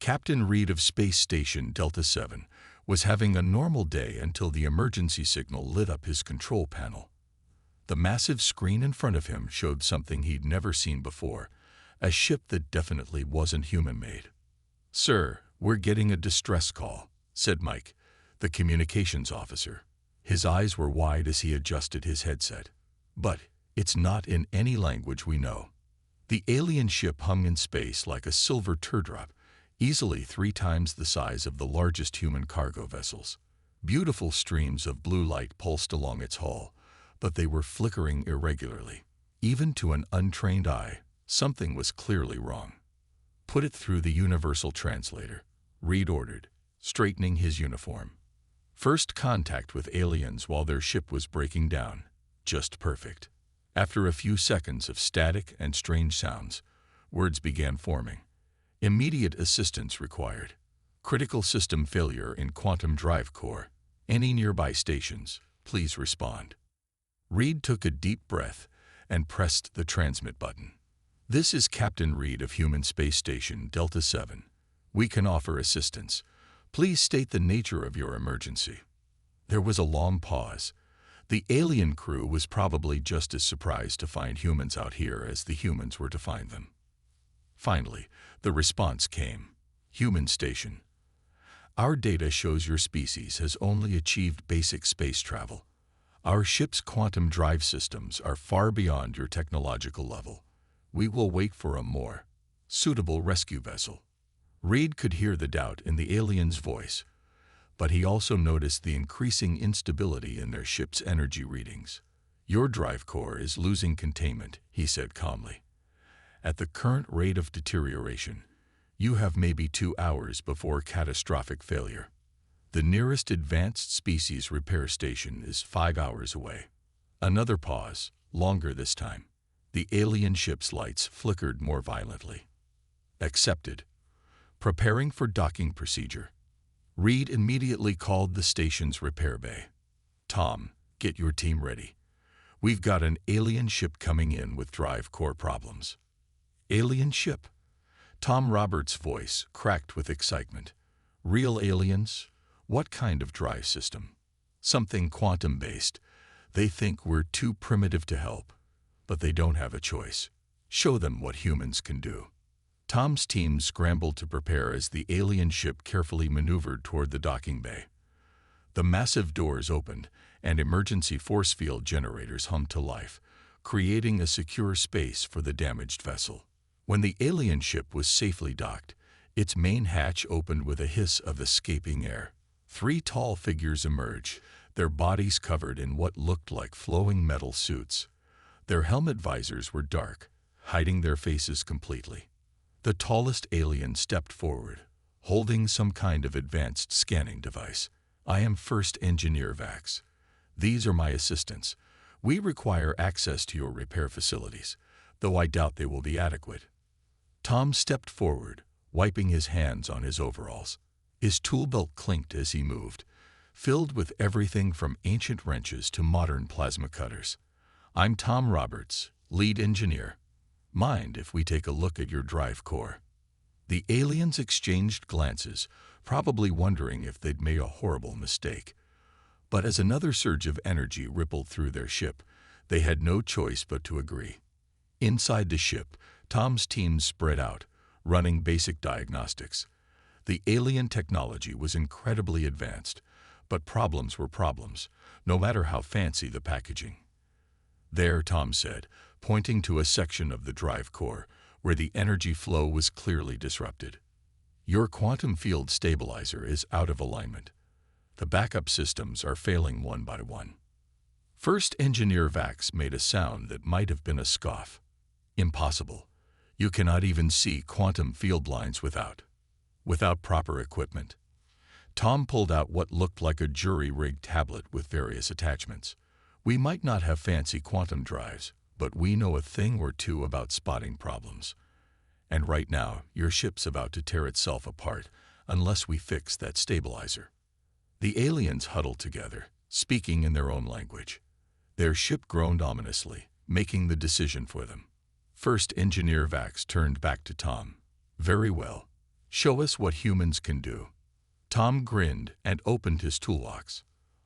Captain Reed of Space Station Delta 7 was having a normal day until the emergency signal lit up his control panel. The massive screen in front of him showed something he'd never seen before, a ship that definitely wasn't human-made. "Sir, we're getting a distress call," said Mike, the communications officer. His eyes were wide as he adjusted his headset. "But it's not in any language we know." The alien ship hung in space like a silver teardrop, easily 3 times the size of the largest human cargo vessels. Beautiful streams of blue light pulsed along its hull, but they were flickering irregularly. Even to an untrained eye, something was clearly wrong. "Put it through the universal translator," Reed ordered, straightening his uniform. First contact with aliens while their ship was breaking down. Just perfect. After a few seconds of static and strange sounds, words began forming. "Immediate assistance required. Critical system failure in quantum drive core. Any nearby stations, please respond." Reed took a deep breath and pressed the transmit button. "This is Captain Reed of Human Space Station Delta 7. We can offer assistance. Please state the nature of your emergency." There was a long pause. The alien crew was probably just as surprised to find humans out here as the humans were to find them. Finally, the response came. "Human station. Our data shows your species has only achieved basic space travel. Our ship's quantum drive systems are far beyond your technological level. We will wait for a more suitable rescue vessel." Reed could hear the doubt in the alien's voice, but he also noticed the increasing instability in their ship's energy readings. "Your drive core is losing containment," he said calmly. "At the current rate of deterioration, you have maybe 2 hours before catastrophic failure. The nearest advanced species repair station is 5 hours away." Another pause, longer this time. The alien ship's lights flickered more violently. "Accepted. Preparing for docking procedure." Reed immediately called the station's repair bay. "Tom, get your team ready. We've got an alien ship coming in with drive core problems." "Alien ship?" Tom Roberts' voice cracked with excitement. "Real aliens? What kind of drive system?" "Something quantum-based. They think we're too primitive to help, but they don't have a choice. Show them what humans can do." Tom's team scrambled to prepare as the alien ship carefully maneuvered toward the docking bay. The massive doors opened, and emergency force field generators hummed to life, creating a secure space for the damaged vessel. When the alien ship was safely docked, its main hatch opened with a hiss of escaping air. 3 tall figures emerged, their bodies covered in what looked like flowing metal suits. Their helmet visors were dark, hiding their faces completely. The tallest alien stepped forward, holding some kind of advanced scanning device. "I am First Engineer Vax. These are my assistants. We require access to your repair facilities, though I doubt they will be adequate." Tom stepped forward, wiping his hands on his overalls. His tool belt clinked as he moved, filled with everything from ancient wrenches to modern plasma cutters. "I'm Tom Roberts, lead engineer. Mind if we take a look at your drive core?" The aliens exchanged glances, probably wondering if they'd made a horrible mistake. But as another surge of energy rippled through their ship, they had no choice but to agree. Inside the ship, Tom's team spread out, running basic diagnostics. The alien technology was incredibly advanced, but problems were problems, no matter how fancy the packaging. "There," Tom said, pointing to a section of the drive core where the energy flow was clearly disrupted. "Your quantum field stabilizer is out of alignment. The backup systems are failing one by one." First Engineer Vax made a sound that might have been a scoff. "Impossible. You cannot even see quantum field lines without proper equipment." Tom pulled out what looked like a jury-rigged tablet with various attachments. "We might not have fancy quantum drives, but we know a thing or two about spotting problems. And right now, your ship's about to tear itself apart unless we fix that stabilizer." The aliens huddled together, speaking in their own language. Their ship groaned ominously, making the decision for them. First Engineer Vax turned back to Tom. "Very well. Show us what humans can do. Tom grinned and opened his toolbox.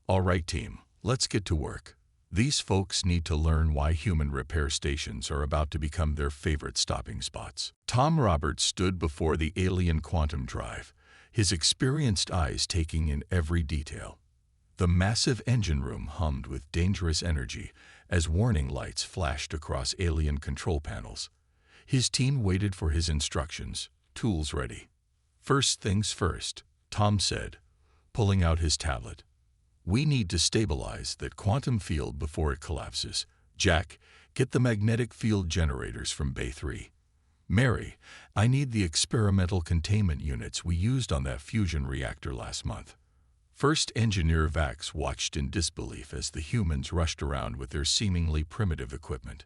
All right, team, let's get to work. These folks need to learn why human repair stations are about to become their favorite stopping spots. Tom Roberts stood before the alien quantum drive, his experienced eyes taking in every detail. The massive engine room hummed with dangerous energy as warning lights flashed across alien control panels. His team waited for his instructions, tools ready. First things first, Tom said, pulling out his tablet. We need to stabilize that quantum field before it collapses. Jack, get the magnetic field generators from Bay 3. Mary, I need the experimental containment units we used on that fusion reactor last month. First Engineer Vax watched in disbelief as the humans rushed around with their seemingly primitive equipment.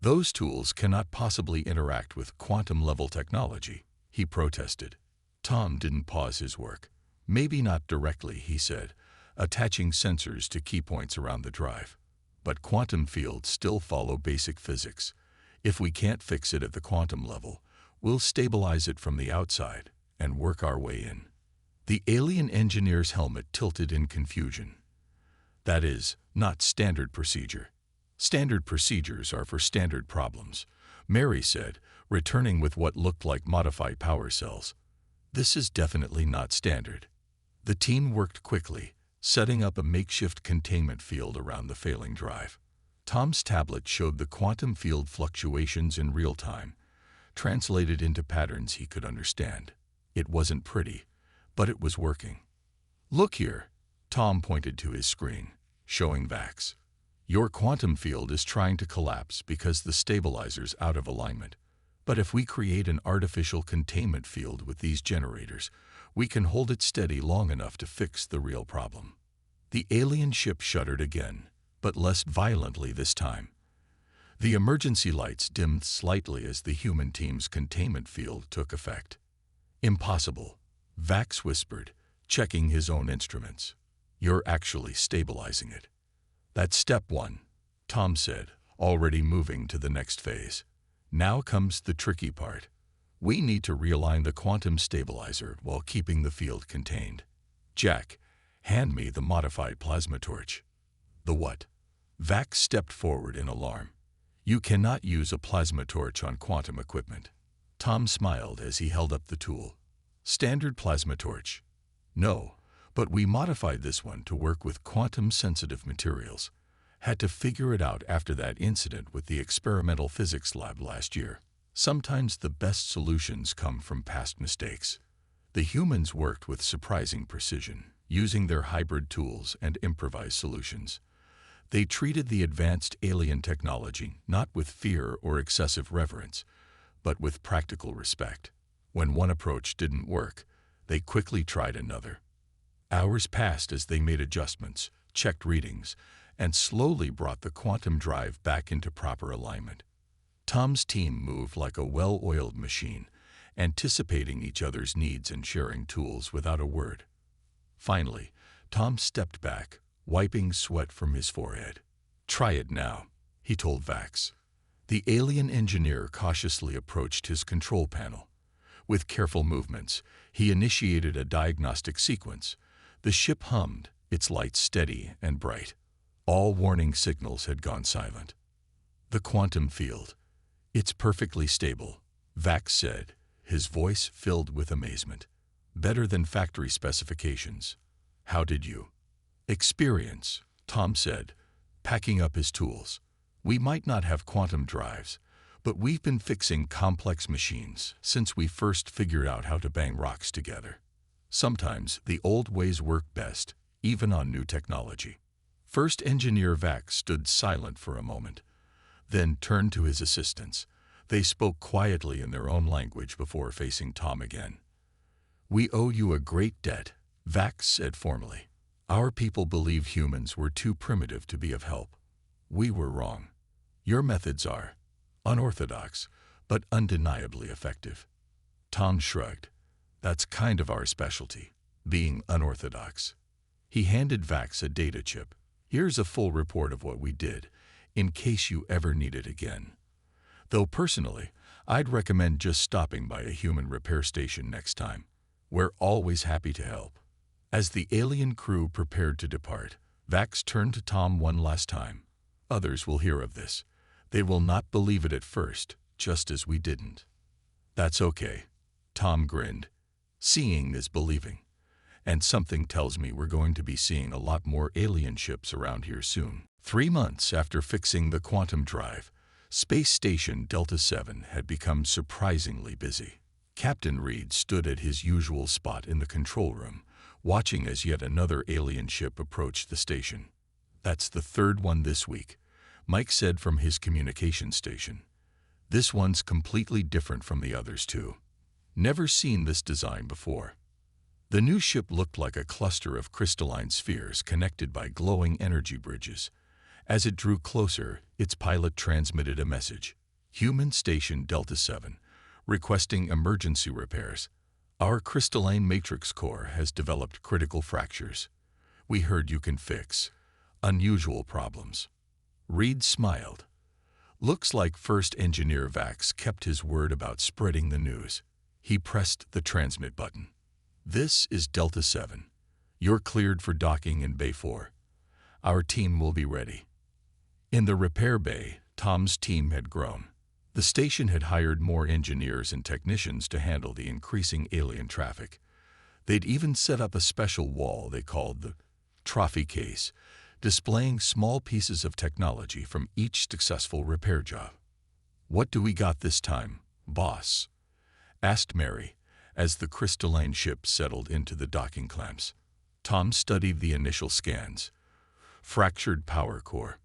Those tools cannot possibly interact with quantum-level technology, he protested. Tom didn't pause his work. Maybe not directly, he said, attaching sensors to key points around the drive. But quantum fields still follow basic physics. If we can't fix it at the quantum level, we'll stabilize it from the outside and work our way in. The alien engineer's helmet tilted in confusion. That is, not standard procedure. Standard procedures are for standard problems, Mary said, returning with what looked like modified power cells. This is definitely not standard. The team worked quickly, setting up a makeshift containment field around the failing drive. Tom's tablet showed the quantum field fluctuations in real time, translated into patterns he could understand. It wasn't pretty, but it was working. Look here, Tom pointed to his screen, showing Vax. Your quantum field is trying to collapse because the stabilizer's out of alignment. But if we create an artificial containment field with these generators, we can hold it steady long enough to fix the real problem. The alien ship shuddered again, but less violently this time. The emergency lights dimmed slightly as the human team's containment field took effect. Impossible, Vax whispered, checking his own instruments. You're actually stabilizing it. That's step one, Tom said, already moving to the next phase. Now comes the tricky part. We need to realign the quantum stabilizer while keeping the field contained. Jack, hand me the modified plasma torch. The what? Vax stepped forward in alarm. You cannot use a plasma torch on quantum equipment. Tom smiled as he held up the tool. Standard plasma torch. No, but we modified this one to work with quantum-sensitive materials. Had to figure it out after that incident with the experimental physics lab last year. Sometimes the best solutions come from past mistakes. The humans worked with surprising precision, using their hybrid tools and improvised solutions. They treated the advanced alien technology not with fear or excessive reverence, but with practical respect. When one approach didn't work, they quickly tried another. Hours passed as they made adjustments, checked readings, and slowly brought the quantum drive back into proper alignment. Tom's team moved like a well-oiled machine, anticipating each other's needs and sharing tools without a word. Finally, Tom stepped back, wiping sweat from his forehead. Try it now, he told Vax. The alien engineer cautiously approached his control panel. With careful movements, he initiated a diagnostic sequence. The ship hummed, its lights steady and bright. All warning signals had gone silent. The quantum field. It's perfectly stable, Vax said, his voice filled with amazement. Better than factory specifications. How did you? Experience, Tom said, packing up his tools. We might not have quantum drives, but we've been fixing complex machines since we first figured out how to bang rocks together. Sometimes the old ways work best, even on new technology. First Engineer Vax stood silent for a moment, then turned to his assistants. They spoke quietly in their own language before facing Tom again. We owe you a great debt, Vax said formally. Our people believe humans were too primitive to be of help. We were wrong. Your methods are unorthodox, but undeniably effective. Tom shrugged. That's kind of our specialty, being unorthodox. He handed Vax a data chip. Here's a full report of what we did, in case you ever need it again. Though personally, I'd recommend just stopping by a human repair station next time. We're always happy to help. As the alien crew prepared to depart, Vax turned to Tom one last time. Others will hear of this. They will not believe it at first, just as we didn't. That's okay. Tom grinned. Seeing is believing. And something tells me we're going to be seeing a lot more alien ships around here soon. 3 months after fixing the quantum drive, Space Station Delta 7 had become surprisingly busy. Captain Reed stood at his usual spot in the control room, watching as yet another alien ship approached the station. That's the third one this week, Mike said from his communication station. This one's completely different from the others too. Never seen this design before. The new ship looked like a cluster of crystalline spheres connected by glowing energy bridges. As it drew closer, its pilot transmitted a message. Human Station Delta 7, requesting emergency repairs. Our crystalline matrix core has developed critical fractures. We heard you can fix unusual problems. Reed smiled. Looks like First Engineer Vax kept his word about spreading the news. He pressed the transmit button. This is Delta 7. You're cleared for docking in Bay 4. Our team will be ready. In the repair bay, Tom's team had grown. The station had hired more engineers and technicians to handle the increasing alien traffic. They'd even set up a special wall they called the trophy case, displaying small pieces of technology from each successful repair job. "What do we got this time, boss?" asked Mary, as the crystalline ship settled into the docking clamps. Tom studied the initial scans. Fractured power core.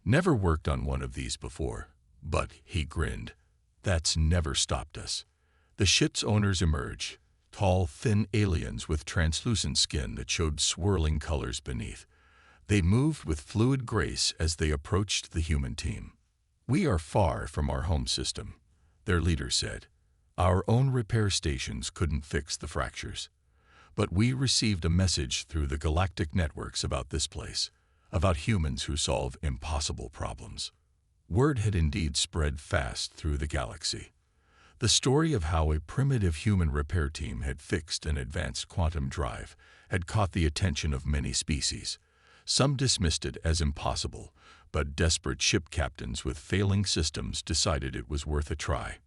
Never worked on one of these before, but, he grinned, that's never stopped us. The ship's owners emerged, tall, thin aliens with translucent skin that showed swirling colors beneath. They moved with fluid grace as they approached the human team. "We are far from our home system," their leader said. "Our own repair stations couldn't fix the fractures. But we received a message through the galactic networks about this place, about humans who solve impossible problems." Word had indeed spread fast through the galaxy. The story of how a primitive human repair team had fixed an advanced quantum drive had caught the attention of many species. Some dismissed it as impossible, but desperate ship captains with failing systems decided it was worth a try.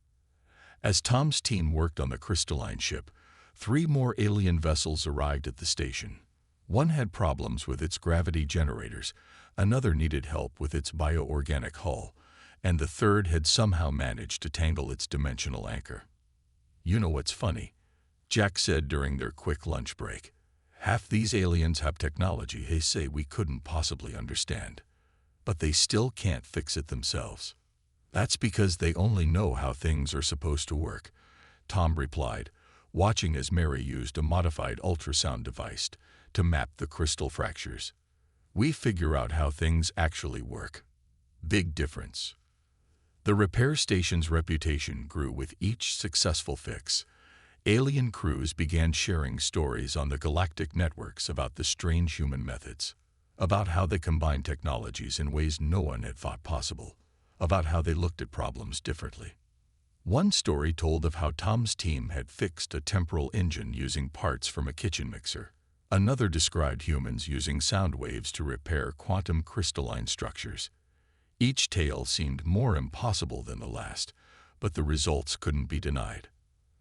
As Tom's team worked on the crystalline ship, 3 more alien vessels arrived at the station. One had problems with its gravity generators, another needed help with its bioorganic hull, and the third had somehow managed to tangle its dimensional anchor. "You know what's funny?" Jack said during their quick lunch break. "Half these aliens have technology they say we couldn't possibly understand, but they still can't fix it themselves." "That's because they only know how things are supposed to work," Tom replied, watching as Mary used a modified ultrasound device to map the crystal fractures. "We figure out how things actually work." Big difference. The repair station's reputation grew with each successful fix. Alien crews began sharing stories on the galactic networks about the strange human methods, about how they combined technologies in ways no one had thought possible, about how they looked at problems differently. One story told of how Tom's team had fixed a temporal engine using parts from a kitchen mixer. Another described humans using sound waves to repair quantum crystalline structures. Each tale seemed more impossible than the last, but the results couldn't be denied.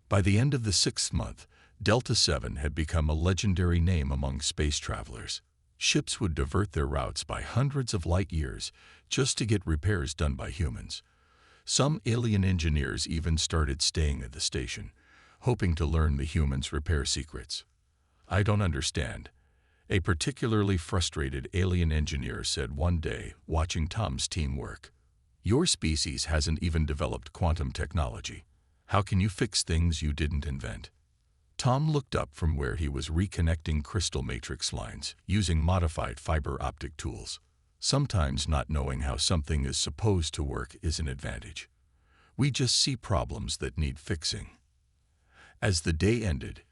By the end of the 6th month, Delta 7 had become a legendary name among space travelers. Ships would divert their routes by hundreds of light years just to get repairs done by humans. Some alien engineers even started staying at the station, hoping to learn the humans' repair secrets. "I don't understand," a particularly frustrated alien engineer said one day, watching Tom's team work. "Your species hasn't even developed quantum technology. How can you fix things you didn't invent?" Tom looked up from where he was reconnecting crystal matrix lines using modified fiber optic tools. Sometimes not knowing how something is supposed to work is an advantage. We just see problems that need fixing. As the day ended,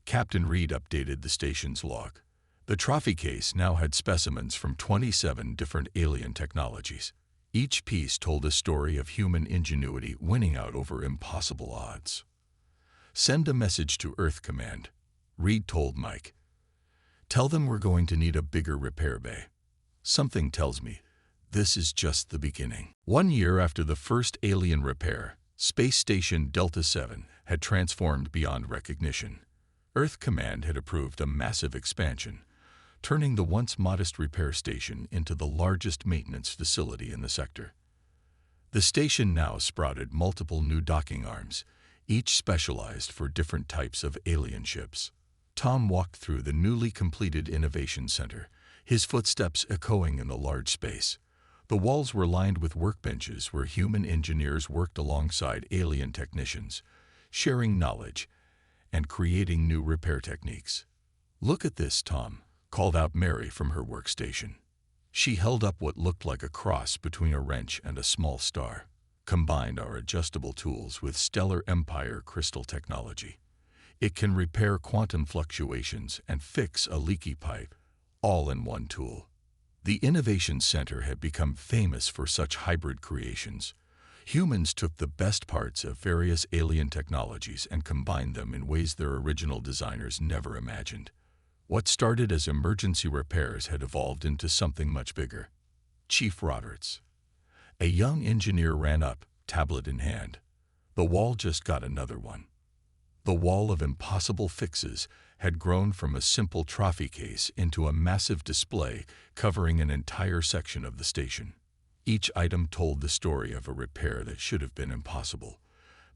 Captain Reed updated the station's log. The trophy case now had specimens from 27 different alien technologies. Each piece told a story of human ingenuity winning out over impossible odds. "Send a message to Earth Command," Reed told Mike. "Tell them we're going to need a bigger repair bay. Something tells me this is just the beginning." 1 year after the first alien repair, Space Station Delta 7 had transformed beyond recognition. Earth Command had approved a massive expansion, turning the once modest repair station into the largest maintenance facility in the sector. The station now sprouted multiple new docking arms, each specialized for different types of alien ships. Tom walked through the newly completed Innovation Center, his footsteps echoing in the large space. The walls were lined with workbenches where human engineers worked alongside alien technicians, sharing knowledge and creating new repair techniques. "Look at this, Tom," called out Mary from her workstation. She held up what looked like a cross between a wrench and a small star. "Combined our adjustable tools with Stellar Empire crystal technology. It can repair quantum fluctuations and fix a leaky pipe, all in one tool." The Innovation Center had become famous for such hybrid creations. Humans took the best parts of various alien technologies and combined them in ways their original designers never imagined. What started as emergency repairs had evolved into something much bigger. "Chief Roberts." A young engineer ran up, tablet in hand. "The wall just got another one." The wall of impossible fixes had grown from a simple trophy case into a massive display covering an entire section of the station. Each item told the story of a repair that should have been impossible.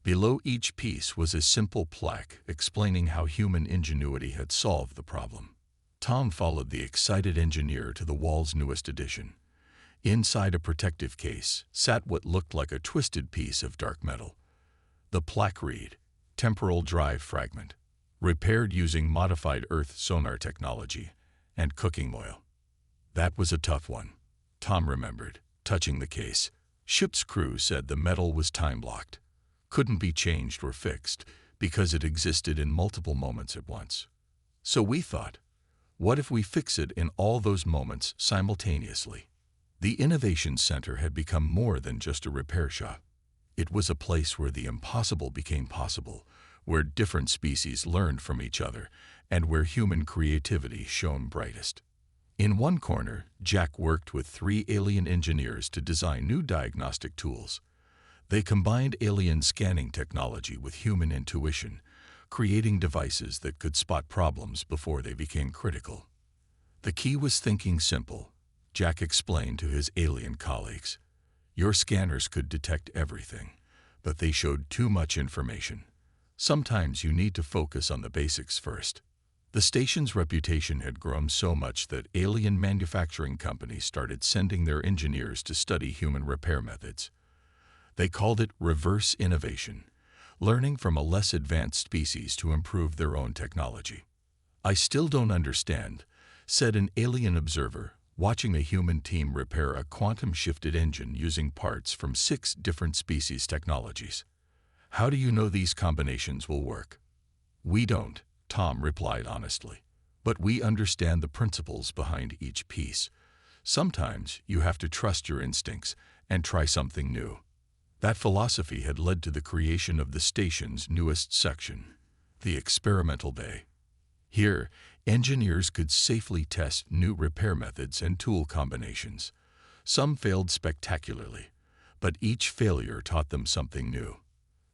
Below each piece was a simple plaque explaining how human ingenuity had solved the problem. Tom followed the excited engineer to the wall's newest addition. Inside a protective case sat what looked like a twisted piece of dark metal. The plaque read, "Temporal Drive Fragment. Repaired using modified Earth sonar technology and cooking oil." That was a tough one, Tom remembered, touching the case. Ship's crew said the metal was time-locked. Couldn't be changed or fixed because it existed in multiple moments at once. So we thought, what if we fix it in all those moments simultaneously? The Innovation Center had become more than just a repair shop. It was a place where the impossible became possible, where different species learned from each other, and where human creativity shone brightest. In one corner, Jack worked with 3 alien engineers to design new diagnostic tools. They combined alien scanning technology with human intuition, creating devices that could spot problems before they became critical. The key was thinking simple, Jack explained to his alien colleagues. Your scanners could detect everything, but they showed too much information. Sometimes you need to focus on the basics first. The station's reputation had grown so much that alien manufacturing companies started sending their engineers to study human repair methods. They called it reverse innovation, learning from a less advanced species to improve their own technology. "I still don't understand," said an alien observer, watching a human team repair a quantum-shifted engine using parts from 6 different species' technologies. "How do you know these combinations will work?" "We don't," Tom replied honestly. "But we understand the principles behind each piece. Sometimes you have to trust your instincts and try something new." That philosophy had led to the creation of the station's newest section, the experimental bay. Here, engineers could safely test new repair methods and tool combinations. Some failed spectacularly, but each failure taught them something new.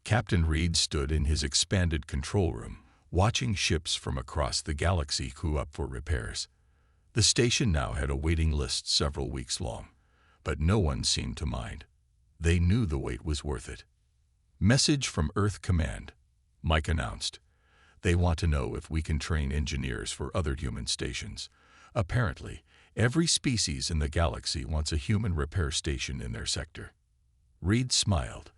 Captain Reed stood in his expanded control room, watching ships from across the galaxy queue up for repairs. The station now had a waiting list several weeks long, but no one seemed to mind. They knew the wait was worth it. "Message from Earth Command," Mike announced. "They want to know if we can train engineers for other human stations. Apparently, every species in the galaxy wants a human repair station in their sector." Reed smiled.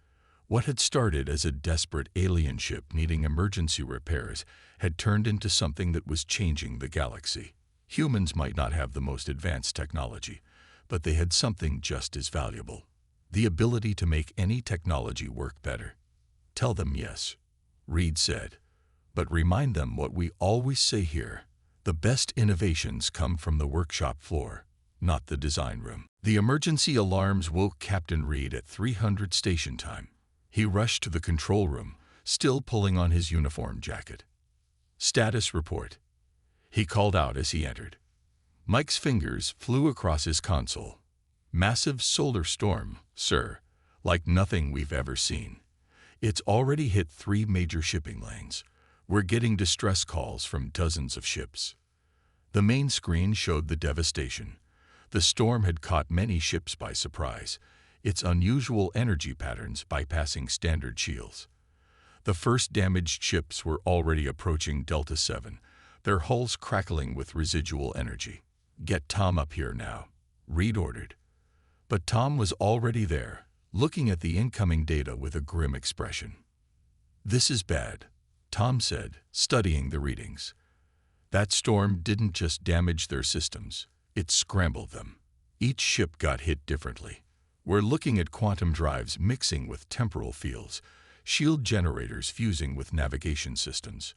What had started as a desperate alien ship needing emergency repairs had turned into something that was changing the galaxy. Humans might not have the most advanced technology, but they had something just as valuable: the ability to make any technology work better. "Tell them yes," Reed said, "but remind them what we always say here: the best innovations come from the workshop floor." not the design room. The emergency alarms woke Captain Reed at 300 station time. He rushed to the control room, still pulling on his uniform jacket. "Status report," he called out as he entered. Mike's fingers flew across his console. "Massive solar storm, sir, like nothing we've ever seen. It's already hit 3 major shipping lanes. We're getting distress calls from dozens of ships." The main screen showed the devastation. The storm had caught many ships by surprise, its unusual energy patterns bypassing standard shields. The first damaged ships were already approaching Delta 7, their hulls crackling with residual energy. "Get Tom up here now," Reed ordered. But Tom was already there, looking at the incoming data with a grim expression. "This is bad," Tom said, studying the readings. "That storm didn't just damage their systems, it scrambled them. Each ship got hit differently. We're looking at quantum drives mixing with temporal fields, shield generators fusing with navigation systems."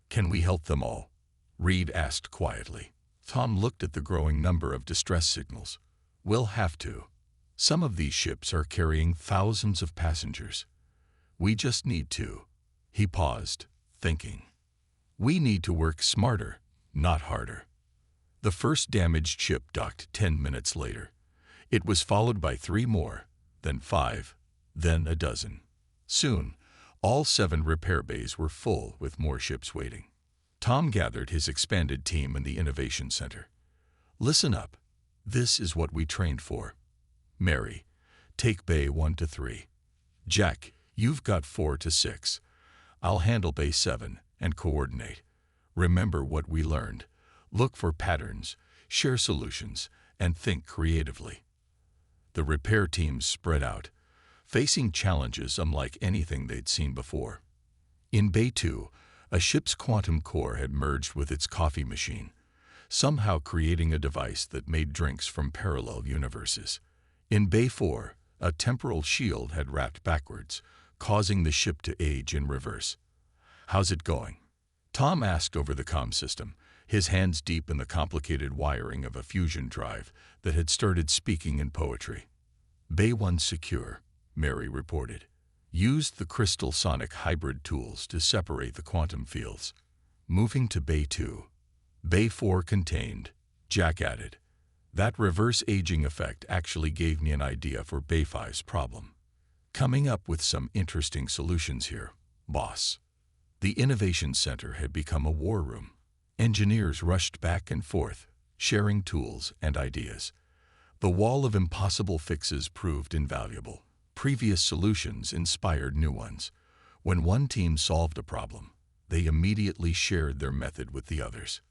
"Can we help them all?" Reed asked quietly. Tom looked at the growing number of distress signals. "We'll have to. Some of these ships are carrying thousands of passengers. We just need to." He paused, thinking. "We need to work smarter, not harder." The first damaged ship docked 10 minutes later. It was followed by 3 more, then 5, then a dozen. Soon, all 7 repair bays were full with more ships waiting. Tom gathered his expanded team in the Innovation Center. "Listen up. This is what we trained for. Mary, take Bay 1 to 3. Jack, you've got 4 to 6. I'll handle Bay 7 and coordinate. Remember what we learned. Look for patterns, share solutions, and think creatively." The repair teams spread out, facing challenges unlike anything they'd seen before. In Bay 2, a ship's quantum core had merged with its coffee machine, somehow creating a device that made drinks from parallel universes. In Bay 4, a temporal shield had wrapped backwards, causing the ship to age in reverse. "How's it going?" Tom asked over the comm system, his hands deep in the complicated wiring of a fusion drive that had started speaking in poetry. "Bay 1 secure," Mary reported. "Used the crystal sonic hybrid tools to separate the quantum fields." Moving to Bay 2. "Bay 4 contained," Jack added. "That reverse aging effect actually gave me an idea for Bay 5's problem. Coming up with some interesting solutions here, boss." The Innovation Center had become a war room. Engineers rushed back and forth, sharing tools and ideas. The wall of impossible fixes proved invaluable. Previous solutions inspired new ones. When one team solved a problem, they immediately shared their method with the others.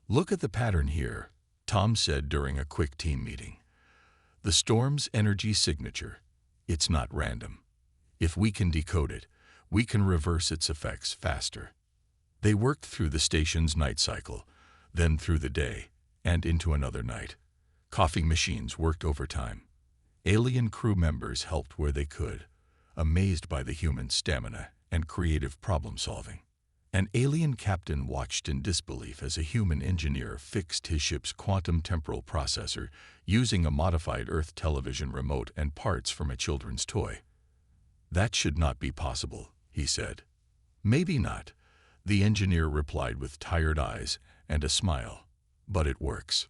"Look at the pattern here," Tom said during a quick team meeting. "The storm's energy signature. It's not random. If we can decode it, we can reverse its effects faster." They worked through the station's night cycle, then through the day, and into another night. Coffee machines worked overtime. Alien crew members helped where they could, amazed by the human stamina and creative problem-solving. An alien captain watched in disbelief as a human engineer fixed his ship's quantum temporal processor using a modified Earth television remote and parts from a children's toy. "That should not be possible," he said. "Maybe not," the engineer replied with tired eyes and a smile. "But it works."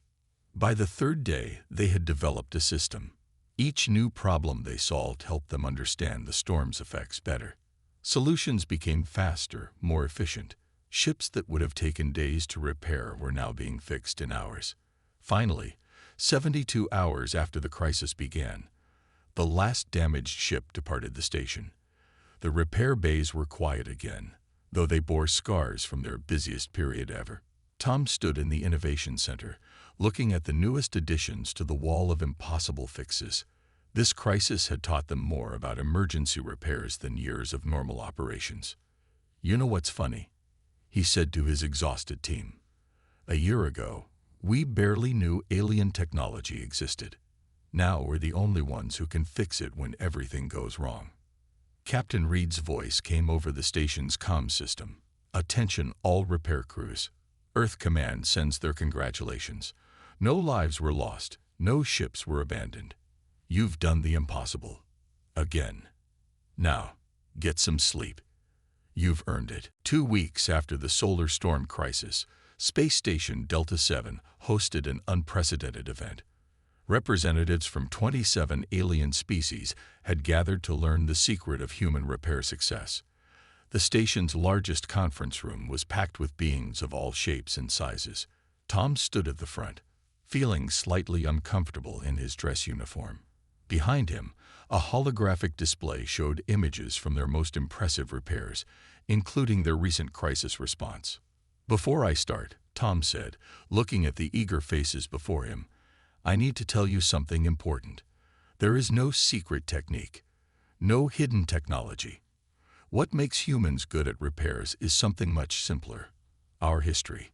By the 3rd day, they had developed a system. Each new problem they solved helped them understand the storm's effects better. Solutions became faster, more efficient. Ships that would have taken days to repair were now being fixed in hours. Finally, 72 hours after the crisis began, the last damaged ship departed the station. The repair bays were quiet again, though they bore scars from their busiest period ever. Tom stood in the Innovation Center, looking at the newest additions to the wall of impossible fixes. This crisis had taught them more about emergency repairs than years of normal operations. "You know what's funny?" he said to his exhausted team. "A year ago, we barely knew alien technology existed. Now we're the only ones who can fix it when everything goes wrong." Captain Reed's voice came over the station's comm system. "Attention all repair crews. Earth Command sends their congratulations. No lives were lost, No ships were abandoned. You've done the impossible. Again. Now, get some sleep. You've earned it. 2 weeks after the solar storm crisis, Space Station Delta 7 hosted an unprecedented event. Representatives from 27 alien species had gathered to learn the secret of human repair success. The station's largest conference room was packed with beings of all shapes and sizes. Tom stood at the front, feeling slightly uncomfortable in his dress uniform. Behind him, a holographic display showed images from their most impressive repairs, including their recent crisis response. "Before I start," Tom said, looking at the eager faces before him, "I need to tell you something important. There is no secret technique, no hidden technology. What makes humans good at repairs is something much simpler: our history."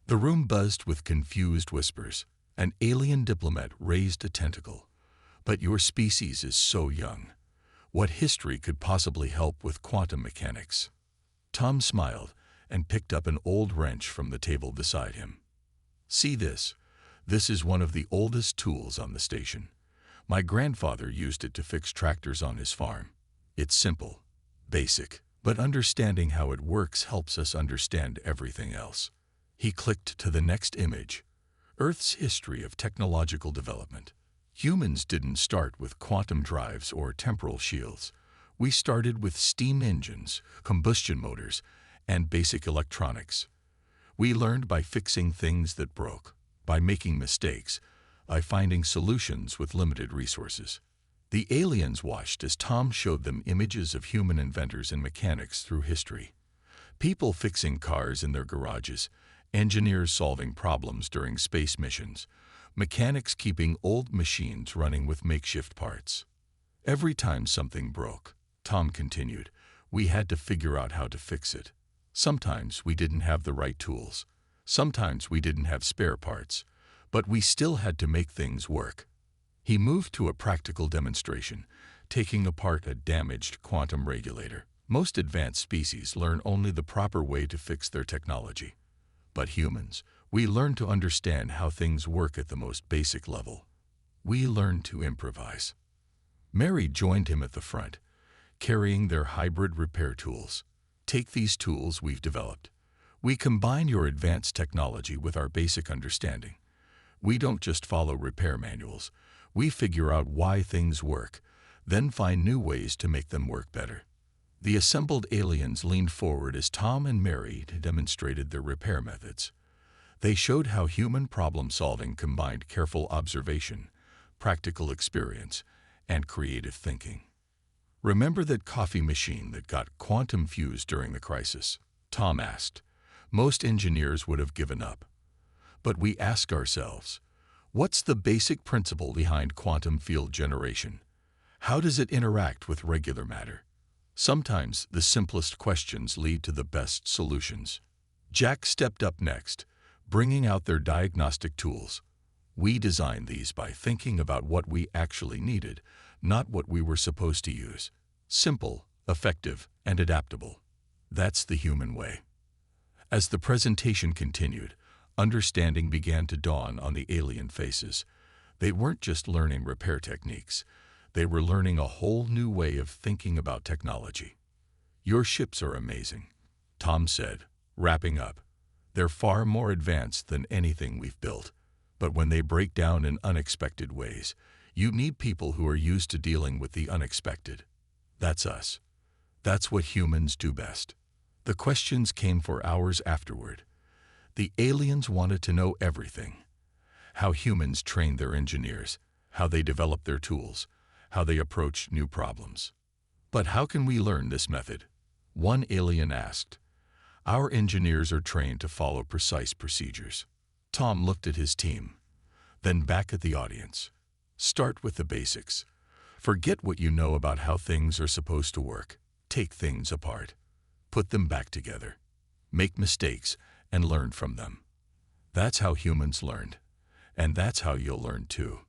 The room buzzed with confused whispers. An alien diplomat raised a tentacle. "But your species is so young. What history could possibly help with quantum mechanics?" Tom smiled and picked up an old wrench from the table beside him. "See this? This is one of the oldest tools on the station. My grandfather used it to fix tractors on his farm. It's simple, basic, but understanding how it works helps us understand everything else." He clicked to the next image. Earth's history of technological development. Humans didn't start with quantum drives or temporal shields. We started with steam engines, combustion motors, and basic electronics. We learned by fixing things that broke, by making mistakes, by finding solutions with limited resources. The aliens watched as Tom showed them images of human inventors and mechanics through history. People fixing cars in their garages, engineers solving problems during space missions, mechanics keeping old machines running with makeshift parts. Every time something broke, Tom continued, we had to figure out how to fix it. Sometimes we didn't have the right tools. Sometimes we didn't have spare parts. But we still had to make things work. He moved to a practical demonstration, taking apart a damaged quantum regulator. Most advanced species learn only the proper way to fix their technology. But humans, we learn to understand how things work at the most basic level. We learn to improvise. Mary joined him at the front, carrying their hybrid repair tools. "Take these tools we've developed. We combine your advanced technology with our basic understanding. We don't just follow repair manuals. We figure out why things work, then find new ways to make them work better." The assembled aliens leaned forward as Tom and Mary demonstrated their repair methods. They showed how human problem-solving combined careful observation, practical experience, and creative thinking. "Remember that coffee machine that got quantum fused during the crisis?" Tom asked. Most engineers would have given up. But we ask ourselves, what's the basic principle behind quantum field generation? How does it interact with regular matter? Sometimes the simplest questions lead to the best solutions. Jack stepped up next, bringing out their diagnostic tools. "We designed these by thinking about what we actually needed, not what we were supposed to use. Simple, effective, and adaptable. That's the human way." As the presentation continued, understanding began to dawn on the alien faces. They weren't just learning repair techniques. They were learning a whole new way of thinking about technology. "Your ships are amazing," Tom said, wrapping up. "They're far more advanced than anything we've built. But when they break down in unexpected ways, you need people who are used to dealing with the unexpected. That's us. That's what humans do best." The questions came for hours afterward. The aliens wanted to know everything: how humans train their engineers, how they develop their tools, how they approach new problems. "But how can we learn this method?" one alien asked. "Our engineers are trained to follow precise procedures." Tom looked at his team, then back at the audience. "Start with the basics. Forget what you know about how things are supposed to work. Take things apart. Put them back together. Make mistakes and learn from them. That's how humans learned, and that's how you'll learn too."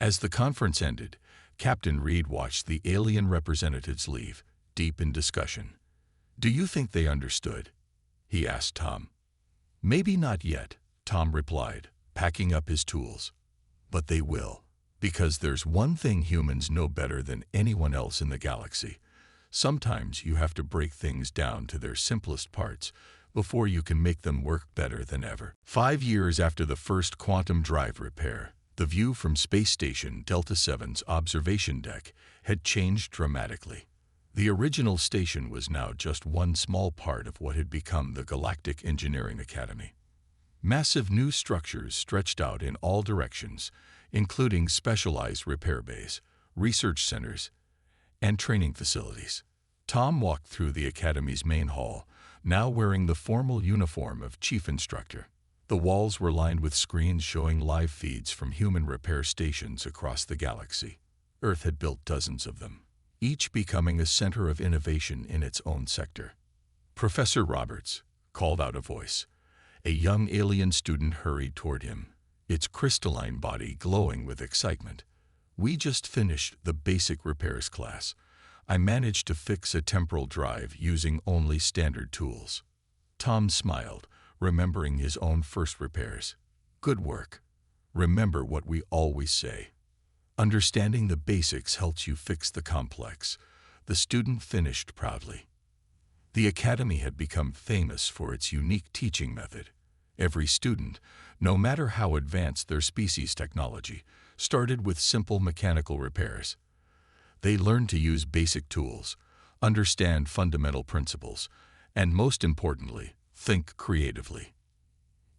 As the conference ended, Captain Reed watched the alien representatives leave, deep in discussion. "Do you think they understood?" he asked Tom. "Maybe not yet," Tom replied, packing up his tools. But they will. Because there's one thing humans know better than anyone else in the galaxy. Sometimes you have to break things down to their simplest parts before you can make them work better than ever. 5 years after the first quantum drive repair, the view from Space Station Delta 7's observation deck had changed dramatically. The original station was now just one small part of what had become the Galactic Engineering Academy. Massive new structures stretched out in all directions, including specialized repair bays, research centers, and training facilities. Tom walked through the Academy's main hall, now wearing the formal uniform of chief instructor. The walls were lined with screens showing live feeds from human repair stations across the galaxy. Earth had built dozens of them, each becoming a center of innovation in its own sector. "Professor Roberts," called out a voice. A young alien student hurried toward him, its crystalline body glowing with excitement. "We just finished the basic repairs class. I managed to fix a temporal drive using only standard tools." Tom smiled, remembering his own first repairs. "Good work. Remember what we always say. Understanding the basics helps you fix the complex," the student finished proudly. The Academy had become famous for its unique teaching method. Every student, no matter how advanced their species' technology, started with simple mechanical repairs. They learned to use basic tools, understand fundamental principles, and most importantly, think creatively.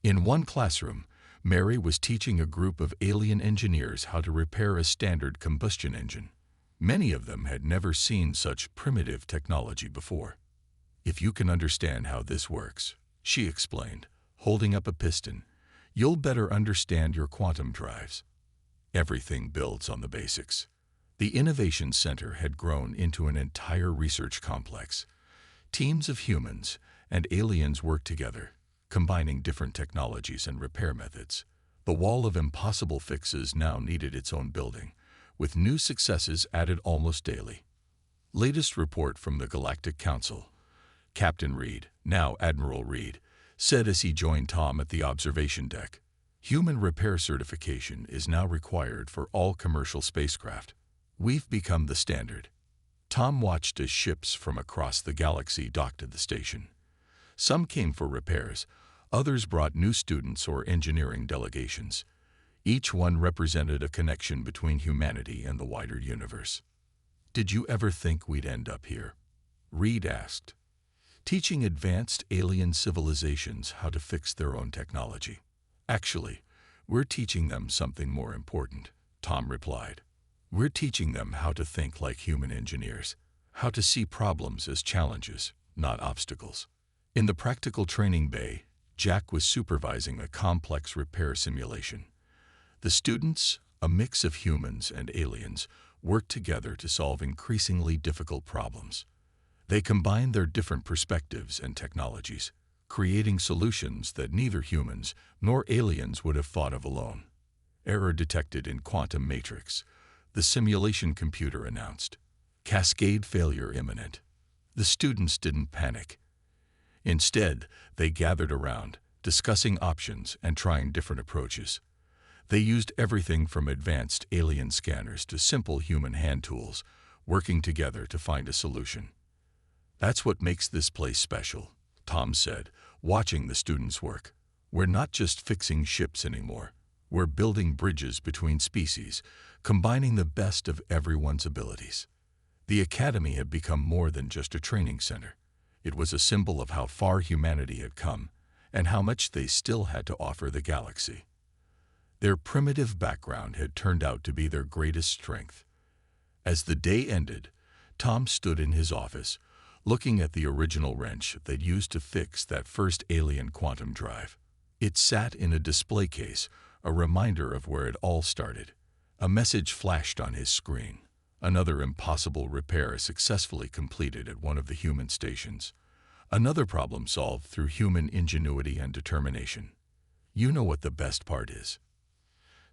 In one classroom, Mary was teaching a group of alien engineers how to repair a standard combustion engine. Many of them had never seen such primitive technology before. "If you can understand how this works," she explained, holding up a piston, "you'll better understand your quantum drives." Everything builds on the basics. The Innovation Center had grown into an entire research complex. Teams of humans and aliens worked together, combining different technologies and repair methods. The wall of impossible fixes now needed its own building, with new successes added almost daily. Latest report from the Galactic Council. Captain Reed, now Admiral Reed, said as he joined Tom at the observation deck. "Human repair certification is now required for all commercial spacecraft. We've become the standard." Tom watched as ships from across the galaxy docked at the station. Some came for repairs, others brought new students or engineering delegations. Each one represented a connection between humanity and the wider universe. "Did you ever think we'd end up here?" Reed asked. "Teaching advanced alien civilizations how to fix their own technology. Actually, we're teaching them something more important," Tom replied. "We're teaching them how to think like human engineers, how to see problems as challenges, not obstacles." In the practical training bay, Jack was supervising a complex repair simulation. The students, a mix of humans and aliens, worked together to solve increasingly difficult problems. They combined their different perspectives and technologies, creating solutions that neither humans nor aliens would have thought of alone. "Error detected in quantum matrix," the simulation computer announced. "Cascade failure imminent." The students didn't panic. Instead, they gathered around, discussing options and trying different approaches. They used everything from advanced alien scanners to simple human hand tools, working together to find a solution. "That's what makes this place special," Tom said, watching the students work. "We're not just fixing ships anymore. We're building bridges between species, combining the best of everyone's abilities." The Academy had become more than just a training center. It was a symbol of how far humanity had come and how much they still had to offer the galaxy. Their primitive background had turned out to be their greatest strength. As the day ended, Tom stood in his office, looking at the original wrench they'd used to fix that first alien quantum drive. It sat in a display case, a reminder of where it all started. A message flashed on his screen. Another impossible repair successfully completed at one of the human stations. Another problem solved through human ingenuity and determination. "You know what the best part is,"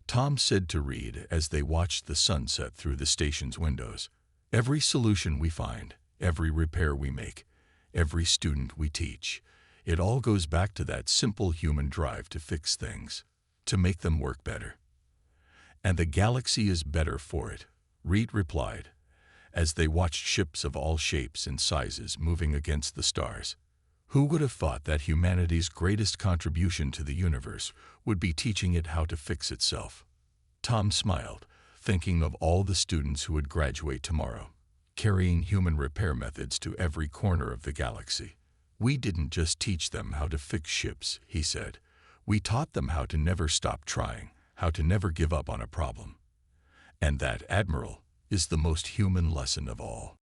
Tom said to Reed as they watched the sun set through the station's windows. "Every solution we find, every repair we make, every student we teach, it all goes back to that simple human drive to fix things, to make them work better. And the galaxy is better for it, Reed replied, as they watched ships of all shapes and sizes moving against the stars. Who would have thought that humanity's greatest contribution to the universe would be teaching it how to fix itself? Tom smiled, thinking of all the students who would graduate tomorrow, carrying human repair methods to every corner of the galaxy. We didn't just teach them how to fix ships, he said. We taught them how to never stop trying, how to never give up on a problem. And that, Admiral, is the most human lesson of all.